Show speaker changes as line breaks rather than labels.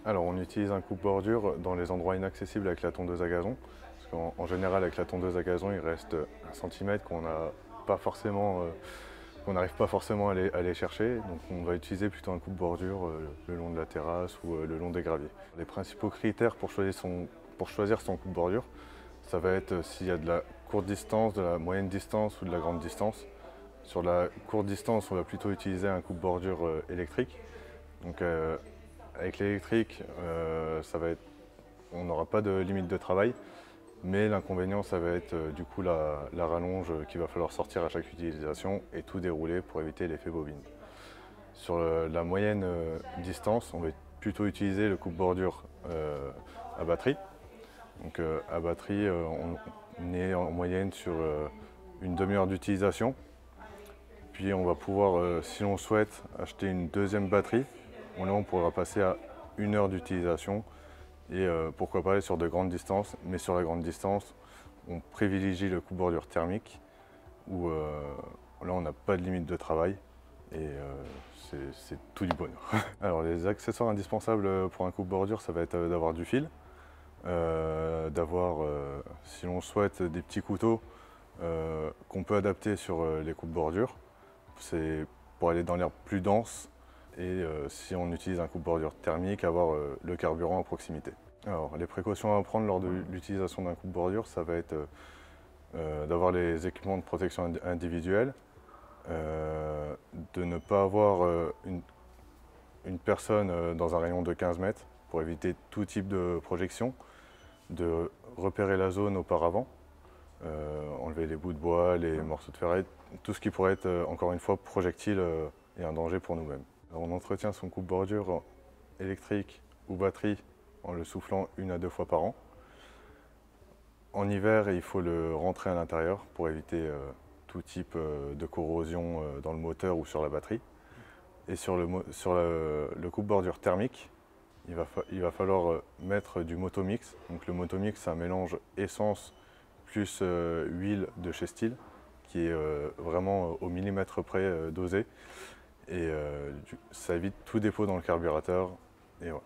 Alors on utilise un coupe-bordure dans les endroits inaccessibles avec la tondeuse à gazon. Parce qu'en général avec la tondeuse à gazon il reste 1 cm qu'on n'arrive pas forcément à aller chercher. Donc on va utiliser plutôt un coupe-bordure le long de la terrasse ou le long des graviers. Les principaux critères pour choisir son coupe-bordure, ça va être s'il y a de la courte distance, de la moyenne distance ou de la grande distance. Sur la courte distance, on va plutôt utiliser un coupe-bordure électrique. Donc, avec l'électrique, on n'aura pas de limite de travail, mais l'inconvénient, ça va être du coup la rallonge qu'il va falloir sortir à chaque utilisation et tout dérouler pour éviter l'effet bobine. Sur la moyenne distance, on va plutôt utiliser le coupe-bordure à batterie. Donc, à batterie, on est en moyenne sur une demi-heure d'utilisation. Puis on va pouvoir, si l'on souhaite, acheter une deuxième batterie. Là, on pourra passer à 1 heure d'utilisation et pourquoi pas aller sur de grandes distances. Mais sur la grande distance, on privilégie le coupe-bordure thermique où là, on n'a pas de limite de travail et c'est tout du bonheur. Alors, les accessoires indispensables pour un coupe-bordure, ça va être d'avoir du fil, d'avoir, si l'on souhaite, des petits couteaux qu'on peut adapter sur les coupe-bordures. C'est pour aller dans l'air plus dense et si on utilise un coupe-bordure thermique, avoir le carburant à proximité. Alors, les précautions à prendre lors de l'utilisation d'un coupe-bordure, ça va être d'avoir les équipements de protection individuelle, de ne pas avoir une personne dans un rayon de 15 mètres pour éviter tout type de projection, de repérer la zone auparavant, enlever les bouts de bois, les morceaux de ferraille, tout ce qui pourrait être, encore une fois, projectile et un danger pour nous-mêmes. On entretient son coupe-bordure électrique ou batterie en le soufflant 1 à 2 fois par an. En hiver, il faut le rentrer à l'intérieur pour éviter tout type de corrosion dans le moteur ou sur la batterie. Et sur le coupe-bordure thermique, il va falloir mettre du Motomix. Donc le Motomix, c'est un mélange essence plus huile de chez Stihl, qui est vraiment au millimètre près dosé. Et ça évite tout dépôt dans le carburateur. Et voilà.